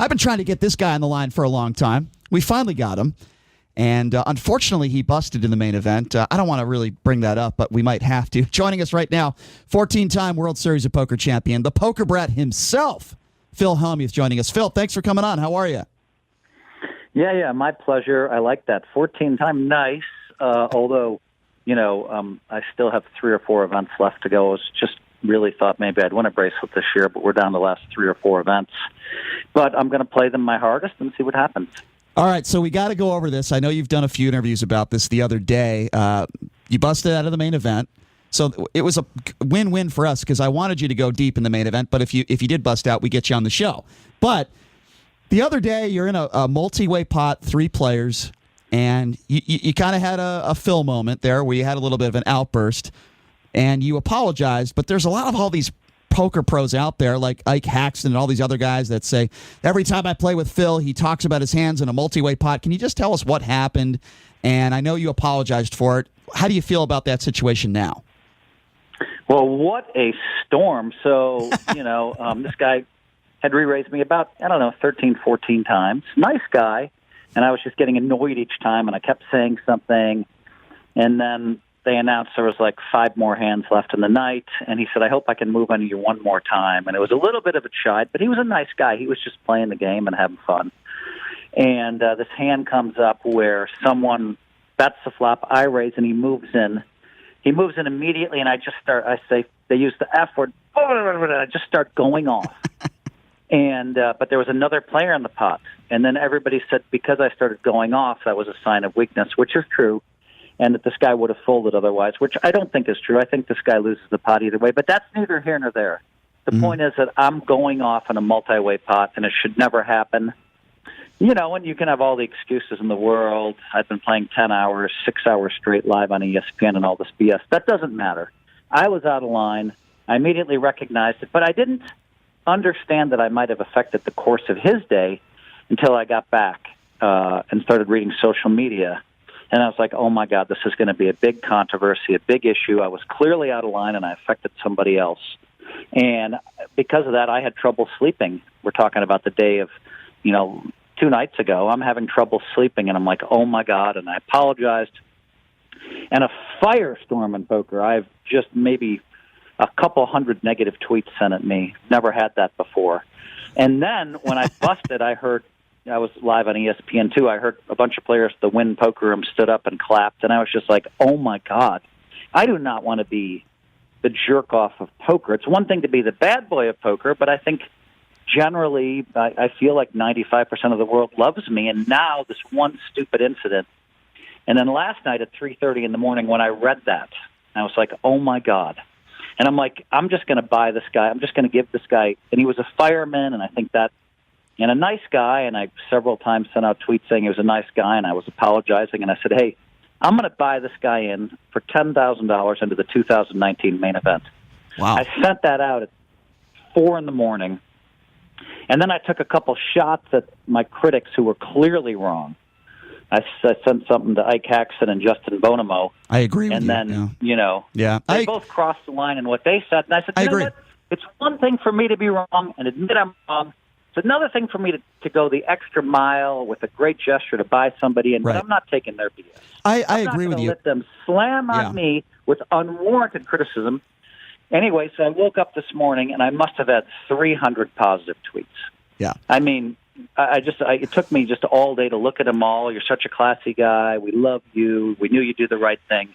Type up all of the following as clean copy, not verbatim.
I've been trying to get this guy on the line for a long time. We finally got him. And unfortunately, he busted in the main event. I don't want to really bring that up, but we might have to. Joining us right now, 14-time World Series of Poker champion, the poker brat himself, Phil Hellmuth, joining us. Phil, thanks for coming on. How are you? Yeah, my pleasure. I like that. 14-time, nice. Although, I still have 3 or 4 events left to go. I was just really thought maybe I'd win a bracelet this year, but we're down to the last 3 or 4 events. But I'm going to play them my hardest and see what happens. All right, so we got to go over this. I know you've done a few interviews about this the other day. You busted out of the main event. So it was a win-win for us because I wanted you to go deep in the main event, but if you did bust out, we get you on the show. But the other day, you're in a multi-way pot, 3 players, and you kind of had a Phil moment there where you had a little bit of an outburst, and you apologized, but there's a lot of all these poker pros out there like Ike Haxton and all these other guys that say, every time I play with Phil, he talks about his hands in a multi-way pot. Can you just tell us what happened? And I know you apologized for it. How do you feel about that situation now? Well, what a storm. So, this guy had re-raised me about, 13, 14 times. Nice guy. And I was just getting annoyed each time, and I kept saying something. And then they announced there was like 5 more hands left in the night, and he said, I hope I can move on you one more time. And it was a little bit of a chide, but he was a nice guy. He was just playing the game and having fun. And this hand comes up where someone bets the flop, I raise, and he moves in. He moves in immediately, and I say, they use the F word, I just start going off. And but there was another player in the pot. And then everybody said because I started going off, that was a sign of weakness, which is true. And that this guy would have folded otherwise, which I don't think is true. I think this guy loses the pot either way, but that's neither here nor there. The point is that I'm going off in a multi-way pot, and it should never happen. And you can have all the excuses in the world. I've been playing 10 hours, 6 hours straight live on ESPN and all this BS. That doesn't matter. I was out of line. I immediately recognized it, but I didn't understand that I might have affected the course of his day until I got back and started reading social media. And I was like, oh, my God, this is going to be a big controversy, a big issue. I was clearly out of line, and I affected somebody else. And because of that, I had trouble sleeping. We're talking about the day of, 2 nights ago. I'm having trouble sleeping, and I'm like, oh, my God, and I apologized. And a firestorm in poker. I've just maybe a couple hundred negative tweets sent at me. Never had that before. And then when I busted, I was live on ESPN, too. I heard a bunch of players at the Win Poker Room stood up and clapped, and I was just like, oh, my God. I do not want to be the jerk-off of poker. It's one thing to be the bad boy of poker, but I think generally I feel like 95% of the world loves me, and now this one stupid incident. And then last night at 3:30 in the morning when I read that, I was like, oh, my God. And I'm like, I'm just going to buy this guy. I'm just going to give this guy, and he was a fireman, and I think that, and a nice guy, and I several times sent out tweets saying he was a nice guy, and I was apologizing, and I said, hey, I'm going to buy this guy in for $10,000 into the 2019 main event. Wow. I sent that out at 4 in the morning, and then I took a couple shots at my critics who were clearly wrong. I sent something to Ike Haxton and Justin Bonomo. I agree with you. And then, they both crossed the line in what they said, and I said, you know what? It's one thing for me to be wrong and admit I'm wrong. It's another thing for me to go the extra mile with a great gesture to buy somebody in, but I'm not taking their BS. I agree with you. Let them slam on me with unwarranted criticism. Anyway, so I woke up this morning, and I must have had 300 positive tweets. Yeah. I mean, it took me just all day to look at them all. You're such a classy guy. We love you. We knew you'd do the right thing.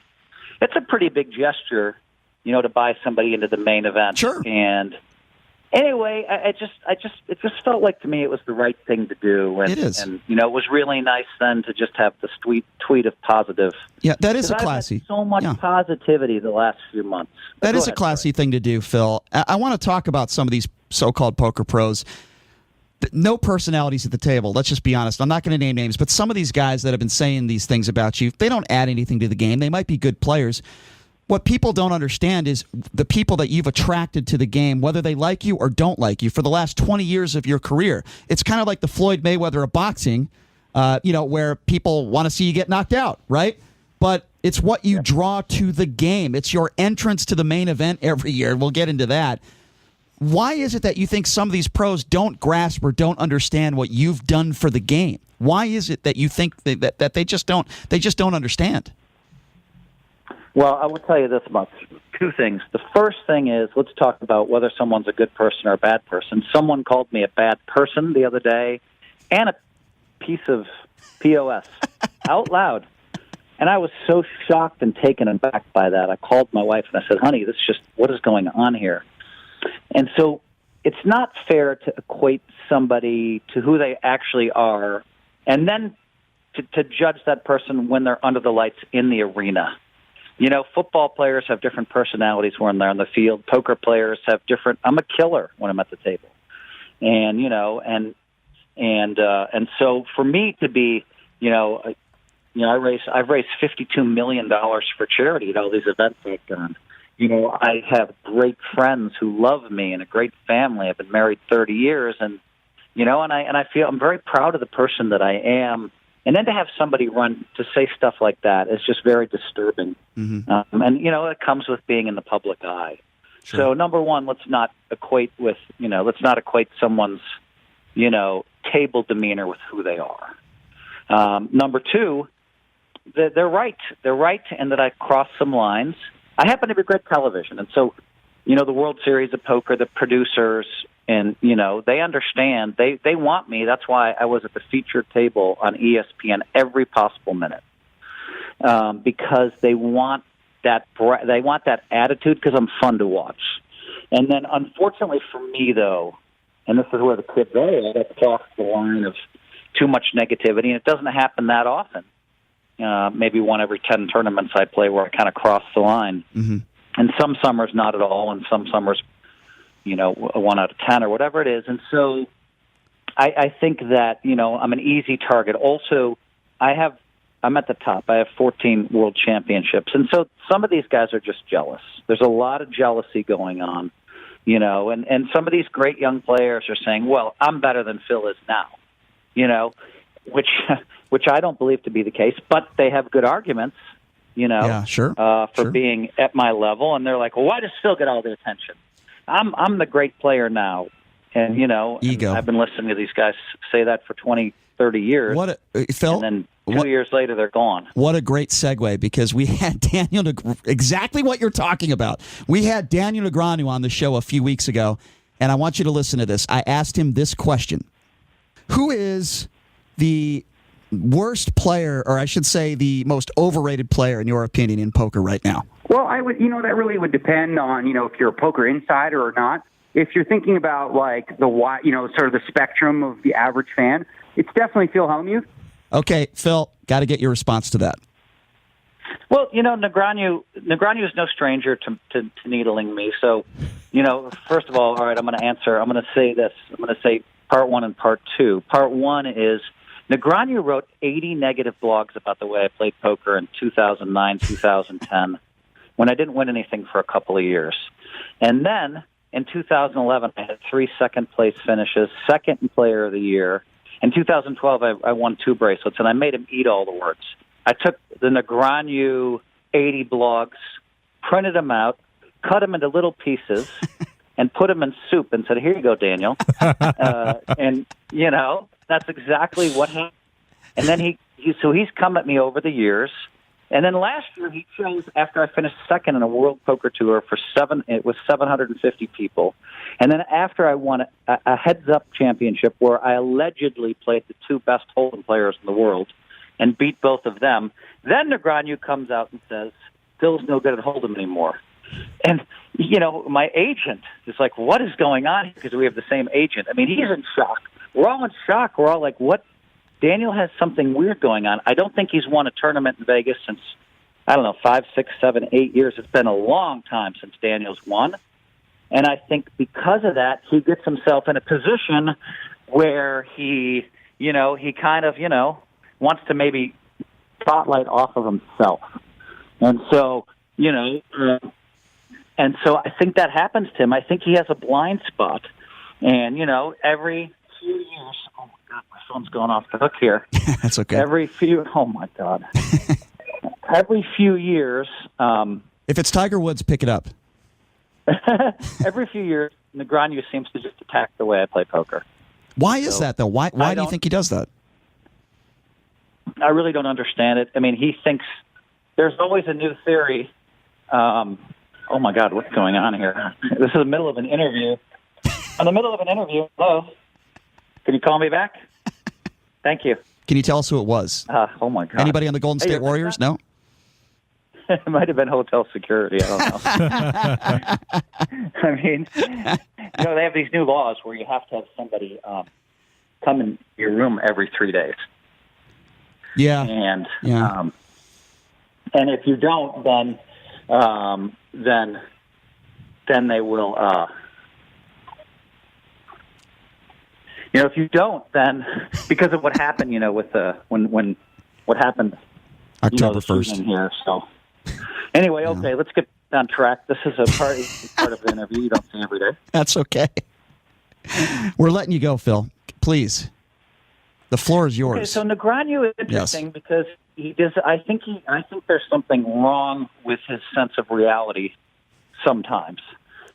It's a pretty big gesture, to buy somebody into the main event. Sure. And anyway, it just felt like to me it was the right thing to do. And, it is. And, it was really nice then to just have this tweet of positive. Yeah, that is a classy. I've had so much positivity the last few months. That is a classy thing to do, Phil. I want to talk about some of these so-called poker pros. No personalities at the table. Let's just be honest. I'm not going to name names, but some of these guys that have been saying these things about you, they don't add anything to the game. They might be good players. What people don't understand is the people that you've attracted to the game, whether they like you or don't like you, for the last 20 years of your career. It's kind of like the Floyd Mayweather of boxing, where people want to see you get knocked out, right? But it's what you draw to the game. It's your entrance to the main event every year. We'll get into that. Why is it that you think some of these pros don't grasp or don't understand what you've done for the game? Why is it that you think that they just don't understand? Well, I will tell you this much. Two things. The first thing is, let's talk about whether someone's a good person or a bad person. Someone called me a bad person the other day and a piece of POS out loud. And I was so shocked and taken aback by that. I called my wife and I said, honey, this is just, what is going on here? And so it's not fair to equate somebody to who they actually are and then to judge that person when they're under the lights in the arena. You know, football players have different personalities when they're on the field. Poker players have different. I'm a killer when I'm at the table, and so for me to be, I've raised $52 million for charity at all these events I've done. You know, I have great friends who love me and a great family. I've been married 30 years, and I feel I'm very proud of the person that I am. And then to have somebody to say stuff like that is just very disturbing. Mm-hmm. It comes with being in the public eye. Sure. So number one, let's not equate someone's, table demeanor with who they are. Number two, they're right. They're right in that I crossed some lines. I happen to be great television. And so, the World Series of Poker, the producers, and, they understand. They want me. That's why I was at the featured table on ESPN every possible minute, because they want that attitude because I'm fun to watch. And then, unfortunately for me, though, and this is where the kid that crossed the line of too much negativity, and it doesn't happen that often. Maybe one every 10 tournaments I play where I kind of cross the line. Mm-hmm. And some summers not at all, and some summers 1 out of 10 or whatever it is. And so I think that, I'm an easy target. Also, I'm at the top. I have 14 world championships. And so some of these guys are just jealous. There's a lot of jealousy going on, and some of these great young players are saying, well, I'm better than Phil is now, which I don't believe to be the case, but they have good arguments, for being at my level. And they're like, well, why does Phil get all the attention? I'm the great player now, and ego. And I've been listening to these guys say that for 20, 30 years. Phil? And then 2 years later, they're gone. What a great segue, because we had exactly what you're talking about. We had Daniel Negreanu on the show a few weeks ago, and I want you to listen to this. I asked him this question: who is the worst player, or I should say the most overrated player, in your opinion, in poker right now? Well, I would, that really would depend on, if you're a poker insider or not. If you're thinking about like sort of the spectrum of the average fan, it's definitely Phil Hellmuth. Okay, Phil, got to get your response to that. Well, Negreanu is no stranger to needling me. So, first of all right, I'm going to answer. I'm going to say this. I'm going to say part one and part two. Part one is Negreanu wrote 80 negative blogs about the way I played poker in 2009, 2010. When I didn't win anything for a couple of years. And then in 2011, I had 3 second-place finishes, second in Player of the Year. In 2012, I won 2 bracelets, and I made him eat all the words. I took the Negreanu 80 blogs, printed them out, cut them into little pieces, and put them in soup and said, here you go, Daniel. And, that's exactly what happened. And then he's come at me over the years. And then last year he chose, after I finished second in a World Poker Tour it was 750 people. And then after I won a heads-up championship where I allegedly played the 2 best hold'em players in the world and beat both of them, then Negreanu comes out and says, Phil's no good at hold'em anymore. And, my agent is like, what is going on? Because we have the same agent. I mean, he's in shock. We're all in shock. We're all like, what? Daniel has something weird going on. I don't think he's won a tournament in Vegas since, 5, 6, 7, 8 years. It's been a long time since Daniel's won. And I think because of that, he gets himself in a position where he kind of, wants to maybe spotlight off of himself. And so, and so I think that happens to him. I think he has a blind spot. And, every few years, oh my God, my phone's going off the hook here. That's okay. Oh my God. Every few years. If it's Tiger Woods, pick it up. Every few years, Negreanu seems to just attack the way I play poker. Why is that, though? Why do you think he does that? I really don't understand it. I mean, he thinks there's always a new theory. Oh, my God, what's going on here? This is the middle of an interview. In the middle of an interview. Hello? Can you call me back? Thank you. Can you tell us who it was? Oh, my God. Anybody on the Golden State Warriors? No? It might have been hotel security. I don't know. I mean, they have these new laws where you have to have somebody come in your room every 3 days. Yeah. And and if you don't, then they will. If you don't, then because of what happened, with when what happened October 1st here. So anyway, okay, let's get on track. This is a part of the interview you don't see every day. That's okay. We're letting you go, Phil. Please. The floor is yours. Okay, so Negreanu is interesting because he does. I think there's something wrong with his sense of reality sometimes,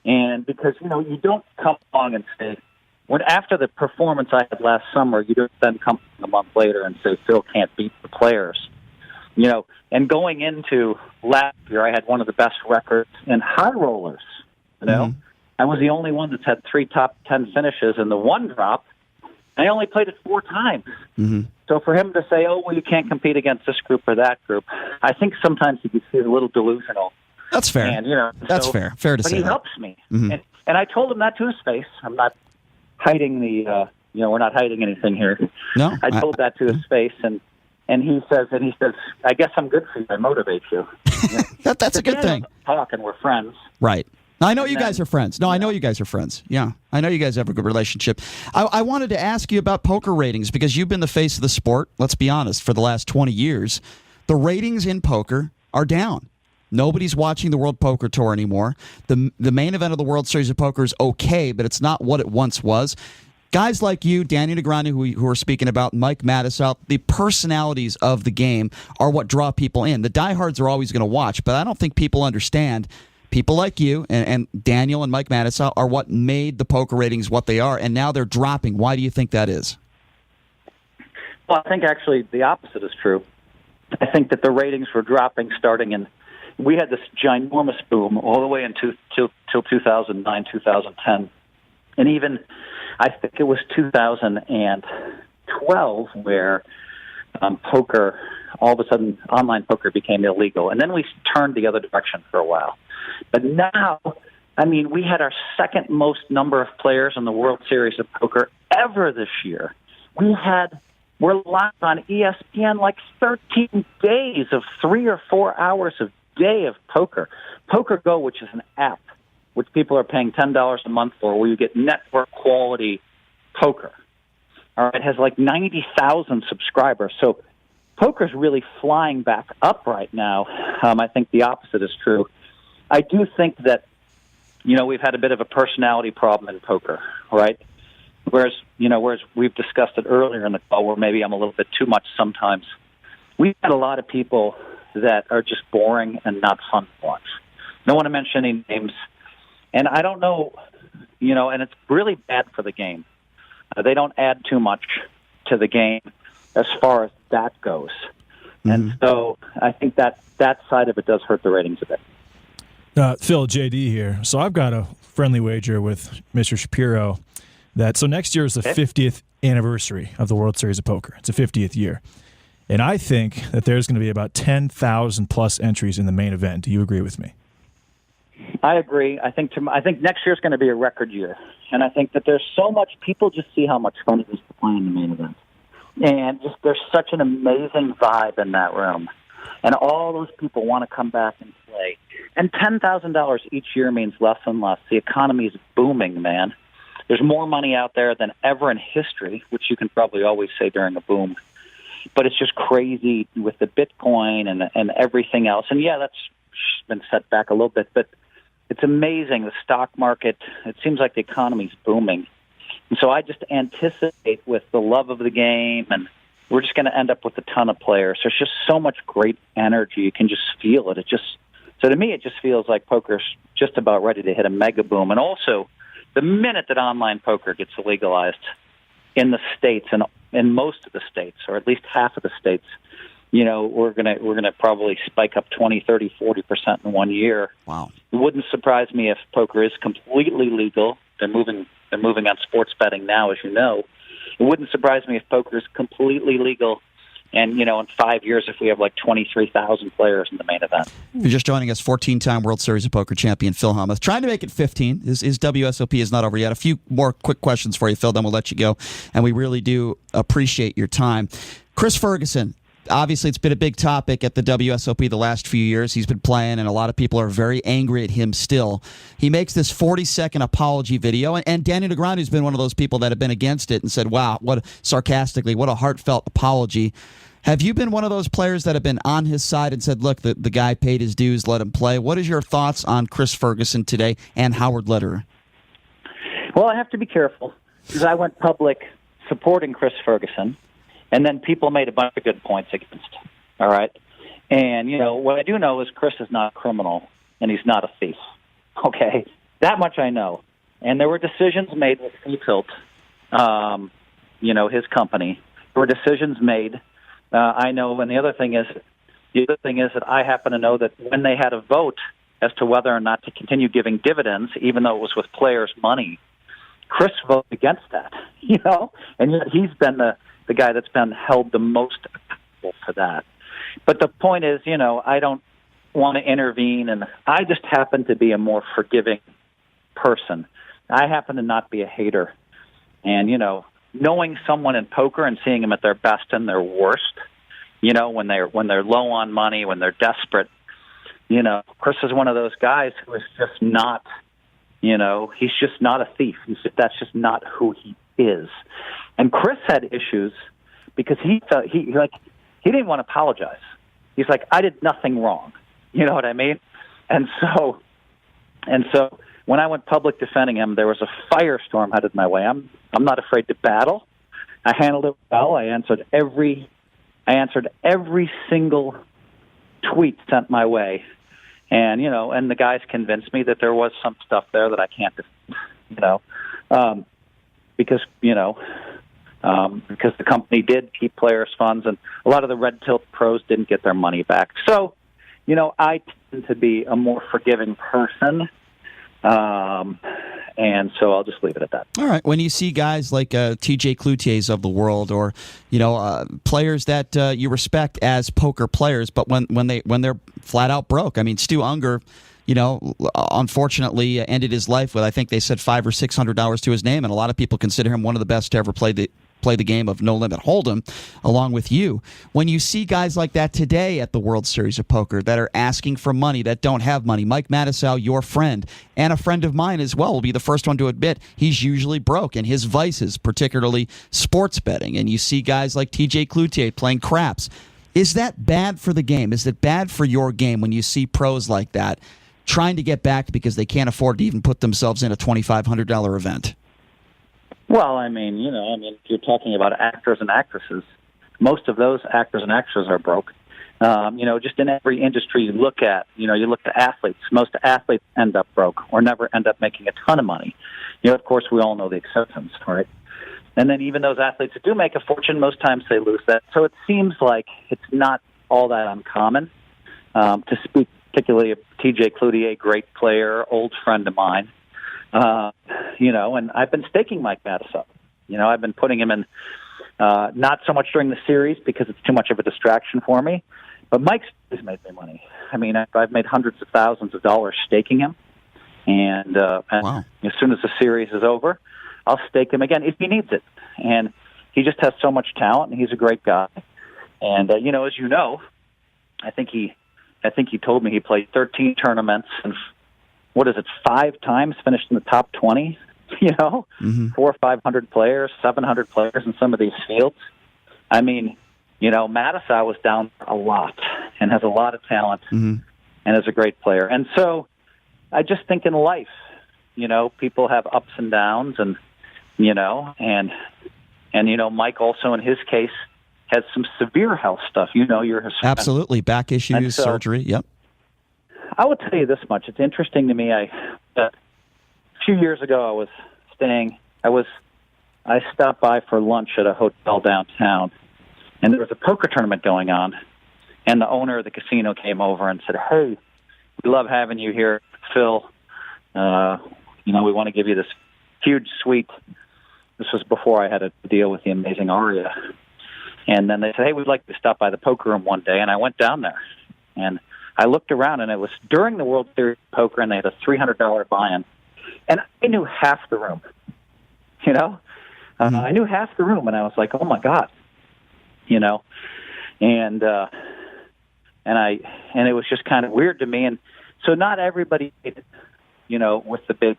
and because you don't come along and say after the performance I had last summer, you don't then come a month later and say Phil can't beat the players. And going into last year, I had one of the best records in high rollers. I was the only one that's had 3 top 10 finishes in the one drop. I only played it 4 times. Mm-hmm. So for him to say, "Oh, well, you can't compete against this group or that group," I think sometimes he gets a little delusional. That's fair. And, that's fair. Fair to say. But he helps me, and I told him that to his face. I'm not hiding we're not hiding anything here. No, I told that to his face, and he says, "I guess I'm good for you. I motivate you." That's a good thing. Talk, and we're friends, right? I know you guys are friends. No, I know you guys are friends. Yeah, I know you guys have a good relationship. I wanted to ask you about poker ratings because you've been the face of the sport, let's be honest, for the last 20 years. The ratings in poker are down. Nobody's watching the World Poker Tour anymore. The main event of the World Series of Poker is okay, but it's not what it once was. Guys like you, Daniel Negreanu, who we're speaking about, Mike Matusow, the personalities of the game are what draw people in. The diehards are always going to watch, but I don't think people understand. People like you and Daniel and Mike Matusow are what made the poker ratings what they are, and now they're dropping. Why do you think that is? Well, I think actually the opposite is true. I think that the ratings were dropping starting in. We had this ginormous boom all the way till 2009, 2010, and even I think it was 2012 where poker, all of a sudden, online poker became illegal, and then we turned the other direction for a while. But now, I mean, we had our second most number of players in the World Series of Poker ever this year. We're live on ESPN like 13 days of 3 or 4 hours a day of poker. Poker Go, which is an app, which people are paying $10 a month for, where you get network quality poker. All right, it has like 90,000 subscribers. So poker's really flying back up right now. I think the opposite is true. I do think that, we've had a bit of a personality problem in poker, right? Whereas we've discussed it earlier in the call where maybe I'm a little bit too much sometimes. We've had a lot of people that are just boring and not fun to watch. Don't want to mention any names. And I don't know, and it's really bad for the game. They don't add too much to the game as far as that goes. Mm-hmm. And so I think that side of it does hurt the ratings a bit. Phil, JD here. So I've got a friendly wager with Mr. Shapiro so next year is the 50th anniversary of the World Series of Poker. It's the 50th year. And I think that there's going to be about 10,000 plus entries in the main event. Do you agree with me? I agree. I think next year's going to be a record year. And I think that there's so much, people just see how much fun it is to play in the main event. And just there's such an amazing vibe in that room. And all those people want to come back and play. And $10,000 each year means less and less. The economy is booming, man. There's more money out there than ever in history, which you can probably always say during a boom. But it's just crazy with the Bitcoin and everything else. And, yeah, that's been set back a little bit. But it's amazing, the stock market. It seems like the economy's booming. And so I just anticipate with the love of the game, and we're just going to end up with a ton of players. There's just so much great energy. You can just feel it. So to me, it just feels like poker's just about ready to hit a mega boom. And also, the minute that online poker gets legalized in the states and in most of the states, or at least half of the states, we're gonna probably spike up 20, 30, 40% in 1 year. Wow. It wouldn't surprise me if poker is completely legal. They're moving on sports betting now, as you know. It wouldn't surprise me if poker is completely legal. And, in 5 years, if we have like 23,000 players in the main event. If you're just joining us, 14-time World Series of Poker champion Phil Hellmuth. Trying to make it 15. His WSOP is not over yet. A few more quick questions for you, Phil, then we'll let you go. And we really do appreciate your time. Chris Ferguson, obviously it's been a big topic at the WSOP the last few years. He's been playing, and a lot of people are very angry at him still. He makes this 40-second apology video, and Danny Negreanu has been one of those people that have been against it and said, wow, what a heartfelt apology. Have you been one of those players that have been on his side and said, look, the guy paid his dues, let him play? What is your thoughts on Chris Ferguson today and Howard Lederer? Well, I have to be careful because I went public supporting Chris Ferguson, and then people made a bunch of good points against. All right? And, what I do know is Chris is not a criminal, and he's not a thief. Okay? That much I know. And there were decisions made with Tilt, his company. There were decisions made. I know, and the other thing is that I happen to know that when they had a vote as to whether or not to continue giving dividends, even though it was with players' money, Chris voted against that, and yet he's been the guy that's been held the most accountable for that. But the point is, I don't want to intervene, and I just happen to be a more forgiving person. I happen to not be a hater, and, knowing someone in poker and seeing them at their best and their worst, when they're low on money, when they're desperate, Chris is one of those guys who is just not, he's just not a thief. That's just not who he is. And Chris had issues because he felt he didn't want to apologize. He's like, I did nothing wrong. You know what I mean? And so when I went public defending him, there was a firestorm headed my way. I'm not afraid to battle. I handled it well. I answered every single tweet sent my way, and and the guys convinced me that there was some stuff there that I can't defend, because the company did keep players' funds, and a lot of the red tilt pros didn't get their money back. So, I tend to be a more forgiving person. And so I'll just leave it at that. All right. When you see guys like TJ Cloutier's of the world, or players that you respect as poker players, but when they're flat out broke. I mean, Stu Unger, unfortunately ended his life with, I think they said $500 or $600 to his name, and a lot of people consider him one of the best to ever play the game of No Limit Hold'em, along with you. When you see guys like that today at the World Series of Poker that are asking for money, that don't have money, Mike Matusow, your friend, and a friend of mine as well, will be the first one to admit he's usually broke, and his vices, particularly sports betting. And you see guys like TJ Cloutier playing craps. Is that bad for the game? Is it bad for your game when you see pros like that trying to get back because they can't afford to even put themselves in a $2,500 event? Well, if you're talking about actors and actresses, most of those actors and actresses are broke. Just in every industry you look at, you look at athletes. Most athletes end up broke or never end up making a ton of money. Of course, we all know the exceptions, right? And then even those athletes that do make a fortune, most times they lose that. So it seems like it's not all that uncommon to speak, particularly of TJ Cloutier, great player, old friend of mine. And I've been staking Mike Matusow. I've been putting him in, not so much during the series because it's too much of a distraction for me, but Mike's made me money. I've made hundreds of thousands of dollars staking him, and wow. As soon as the series is over, I'll stake him again if he needs it. And he just has so much talent, and he's a great guy. And as you know, I think he told me he played 13 tournaments and 5 times finished in the top 20, 400 or 500 players, 700 players in some of these fields. Matusow was down a lot and has a lot of talent and is a great player. And so I just think in life, people have ups and downs, and Mike also in his case has some severe health stuff. You're his friend. Absolutely. Back issues, surgery. Yep. I will tell you this much. It's interesting to me. A few years ago, I stopped by for lunch at a hotel downtown, and there was a poker tournament going on, and the owner of the casino came over and said, "Hey, we love having you here, Phil. We want to give you this huge suite." This was before I had to deal with the amazing Aria. And then they said, "Hey, we'd like to stop by the poker room one day." And I went down there, and I looked around, and it was during the World Series of Poker, and they had a $300 buy-in. And I knew half the room, I knew half the room, and I was like, "Oh my God," and it was just kind of weird to me. And so not everybody made it, with the big,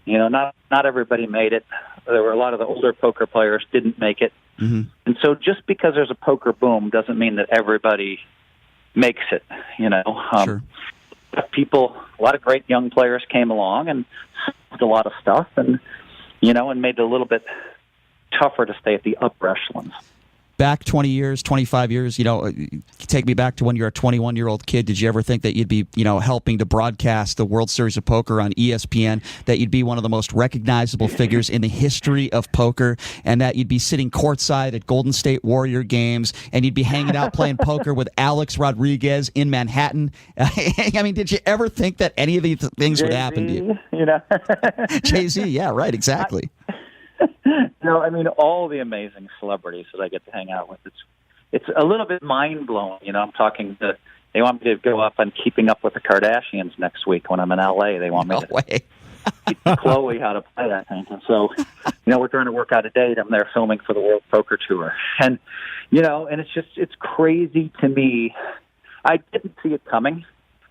not everybody made it. There were a lot of the older poker players didn't make it. Mm-hmm. And so just because there's a poker boom doesn't mean that everybody makes it, Sure. People, a lot of great young players came along and solved a lot of stuff and made it a little bit tougher to stay at the upper echelons. Back 20 years, 25 years, take me back to when you were a 21-year-old kid. Did you ever think that you'd be, helping to broadcast the World Series of Poker on ESPN, that you'd be one of the most recognizable figures in the history of poker, and that you'd be sitting courtside at Golden State Warrior games, and you'd be hanging out playing poker with Alex Rodriguez in Manhattan? I mean, did you ever think that any of these things would happen to you? Jay-Z, yeah, right, exactly. No, I mean, all the amazing celebrities that I get to hang out with. It's a little bit mind-blowing. I'm talking to, they want me to go up on Keeping Up with the Kardashians next week when I'm in L.A. They want me to teach Chloe how to play that thing. And so, we're trying to work out a date. I'm there filming for the World Poker Tour. And, and it's crazy to me. I didn't see it coming.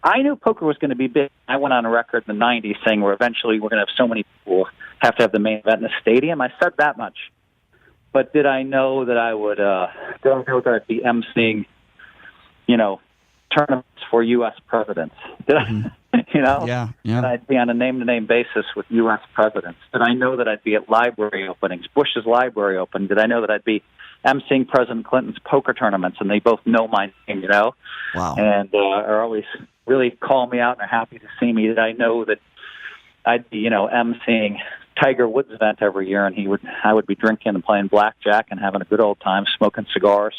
I knew poker was going to be big. I went on a record in the 90s saying we're going to have so many people have to have the main event in the stadium. I said that much. But did I know that I would, I'd be emceeing, tournaments for U.S. presidents? Did I, Yeah. And I'd be on a name-to-name basis with U.S. presidents? Did I know that I'd be at library openings, Bush's library open? Did I know that I'd be emceeing President Clinton's poker tournaments? And they both know my name, Wow. And are always really call me out and are happy to see me. Did I know that I'd be, emceeing Tiger Woods' event every year, and I would be drinking and playing blackjack and having a good old time, smoking cigars?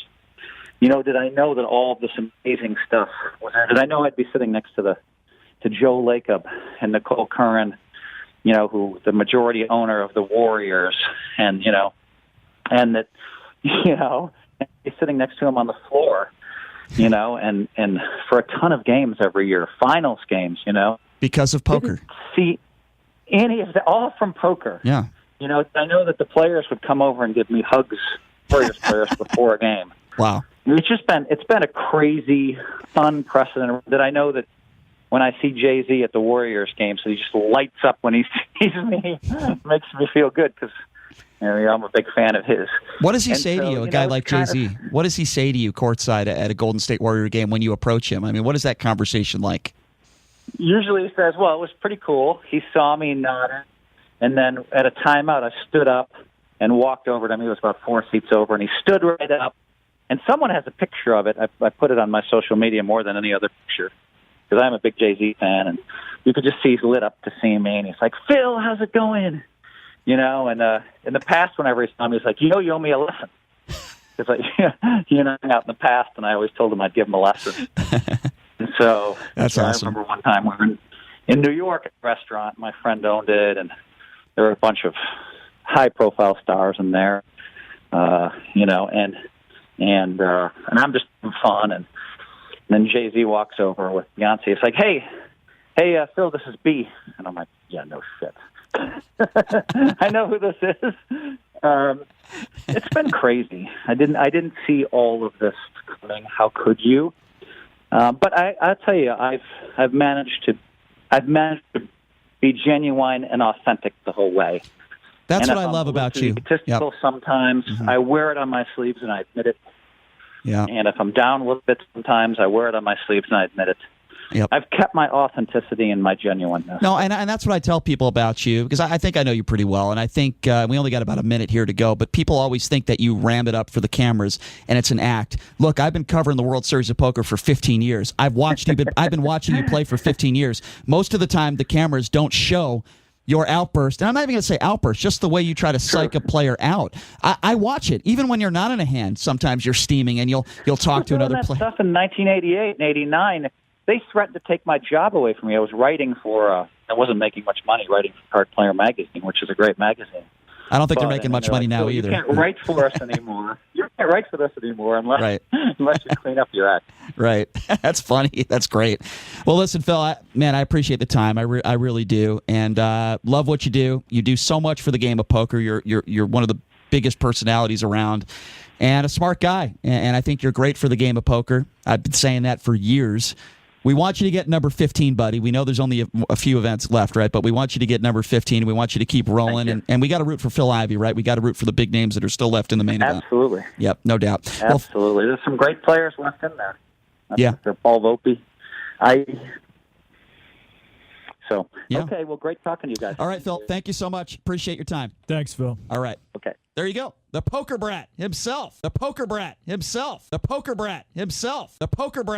Did I know that all of this amazing stuff was there? Did I know I'd be sitting next to Joe Lacob and Nicole Curran, who the majority owner of the Warriors, and and that I'd be sitting next to him on the floor, and for a ton of games every year, finals games, Because of poker. Didn't see any of that, all from poker. Yeah. I know that the players would come over and give me hugs, Warriors players, before a game. Wow. It's been a crazy, unprecedented. Did I know that when I see Jay-Z at the Warriors game, so he just lights up when he sees me, makes me feel good because I'm a big fan of his. What does he say to you, a guy like Jay-Z? What does he say to you courtside at a Golden State Warrior game when you approach him? I mean, what is that conversation like? Usually he says, well, it was pretty cool. He saw me nodded, and then at a timeout I stood up and walked over to him. He was about 4 seats over, and he stood right up. And someone has a picture of it. I put it on my social media more than any other picture because I'm a big Jay-Z fan, and you could just see he's lit up to see me, and he's like, "Phil, how's it going?" And in the past, whenever he saw me, he's like, "You owe me a lesson." It's like, he and I hung out in the past, and I always told him I'd give him a lesson. And so that's awesome. I remember one time we were in New York at a restaurant. My friend owned it, and there were a bunch of high-profile stars in there, and I'm just having fun. And then Jay-Z walks over with Beyonce. It's like, hey, Phil, this is B. And I'm like, yeah, no shit. I know who this is. It's been crazy. I didn't see all of this coming. How could you? But I'll tell you, I've managed to be genuine and authentic the whole way. That's what I love about you. Egotistical sometimes. Mm-hmm. I wear it on my sleeves and I admit it. Yeah. And if I'm down a little bit sometimes, I wear it on my sleeves and I admit it. Yep. I've kept my authenticity and my genuineness. No, and that's what I tell people about you, because I think I know you pretty well, and I think we only got about a minute here to go, but people always think that you ram it up for the cameras, and it's an act. Look, I've been covering the World Series of Poker for 15 years. I've been watching you play for 15 years. Most of the time, the cameras don't show your outburst, and I'm not even going to say outburst, just the way you try to psych a player out. I watch it. Even when you're not in a hand, sometimes you're steaming and you'll talk to another player. Stuff in 1988 and 89, they threatened to take my job away from me. I was writing for, I wasn't making much money writing for Card Player Magazine, which is a great magazine. I don't think they're making much money now either. You can't write for us anymore. You can't write for us anymore unless you clean up your act. Right. That's funny. That's great. Well, listen, Phil, I appreciate the time. I really do, and love what you do. You do so much for the game of poker. You're one of the biggest personalities around, and a smart guy. And I think you're great for the game of poker. I've been saying that for years. We want you to get number 15, buddy. We know there's only a few events left, right? But we want you to get number 15. We want you to keep rolling. And we got to root for Phil Ivey, right? We got to root for the big names that are still left in the main event. Absolutely. Yep, no doubt. Absolutely. There's some great players left in there. Yeah. Paul Volpe. Okay, well, great talking to you guys. All right, Phil, thank you so much. Appreciate your time. Thanks, Phil. All right. Okay. There you go. The poker brat himself. The poker brat himself. The poker brat himself. The poker brat.